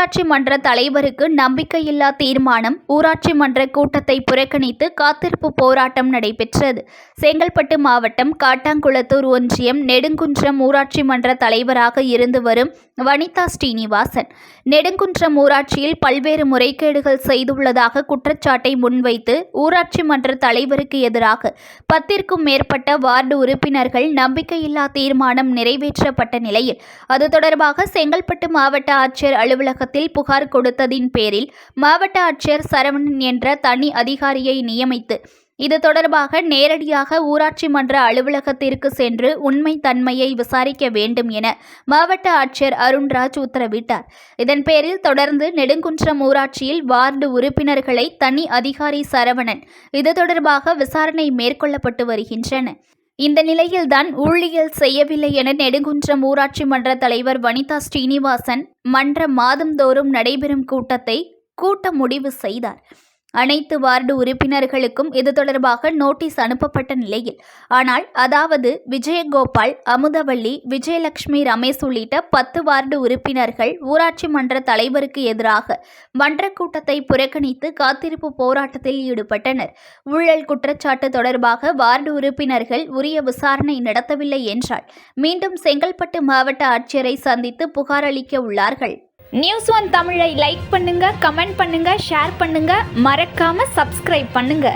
ஊராட்சி மன்ற தலைவருக்கு நம்பிக்கையில்லா தீர்மானம். ஊராட்சி மன்ற கூட்டத்தை புறக்கணித்து காத்திருப்பு போராட்டம் நடைபெற்றது. செங்கல்பட்டு மாவட்டம் காட்டாங்குளத்தூர் ஒன்றியம் நெடுங்குன்றம் ஊராட்சி மன்ற தலைவராக இருந்து வரும் வனிதா ஸ்ரீனிவாசன் நெடுங்குன்றம் ஊராட்சியில் பல்வேறு முறைகேடுகள் செய்துள்ளதாக குற்றச்சாட்டை முன்வைத்து ஊராட்சி மன்ற தலைவருக்கு எதிராக 10க்கும் மேற்பட்ட வார்டு உறுப்பினர்கள் நம்பிக்கையில்லா தீர்மானம் நிறைவேற்றப்பட்ட நிலையில் அது தொடர்பாக செங்கல்பட்டு மாவட்ட ஆட்சியர் அலுவலகத்தில் புகார் கொடுத்ததின் பேரில் மாவட்ட ஆட்சியர் சரவணன் என்ற தனி அதிகாரியை நியமித்து இது தொடர்பாக நேரடியாக ஊராட்சி மன்ற அலுவலகத்திற்கு சென்று உண்மை தன்மையை விசாரிக்க வேண்டும் என மாவட்ட ஆட்சியர் அருண்ராஜ் உத்தரவிட்டார். இதன் பேரில் தொடர்ந்து நெடுங்குன்றம் ஊராட்சியில் வார்டு உறுப்பினர்களை தனி அதிகாரி சரவணன் இது தொடர்பாக விசாரணை மேற்கொள்ளப்பட்டு வருகின்றன. இந்த நிலையில்தான் ஊழியல் செய்யவில்லை என நெடுங்குன்றம் ஊராட்சி மன்ற தலைவர் வனிதா ஸ்ரீனிவாசன் மன்ற மாதந்தோறும் நடைபெறும் கூட்டத்தை கூட்ட முடிவு செய்தார். அனைத்து வார்டு உறுப்பினர்களுக்கும் இது தொடர்பாக நோட்டீஸ் அனுப்பப்பட்ட நிலையில் அதாவது விஜயகோபால், அமுதவள்ளி, விஜயலட்சுமி, ரமேஷ் உள்ளிட்ட 10 வார்டு உறுப்பினர்கள் ஊராட்சி மன்ற தலைவருக்கு எதிராக மன்ற கூட்டத்தை புறக்கணித்து காத்திருப்பு போராட்டத்தில் ஈடுபட்டனர். ஊழல் குற்றச்சாட்டு தொடர்பாக வார்டு உறுப்பினர்கள் உரிய விசாரணை நடத்தவில்லை என்றால் மீண்டும் செங்கல்பட்டு மாவட்ட ஆட்சியரை சந்தித்து புகார் அளிக்க உள்ளார்கள். நியூஸ் ஒன் தமிழை லைக் பண்ணுங்க, கமெண்ட் பண்ணுங்க, ஷேர் பண்ணுங்க, மறக்காம சப்ஸ்கிரைப் பண்ணுங்க.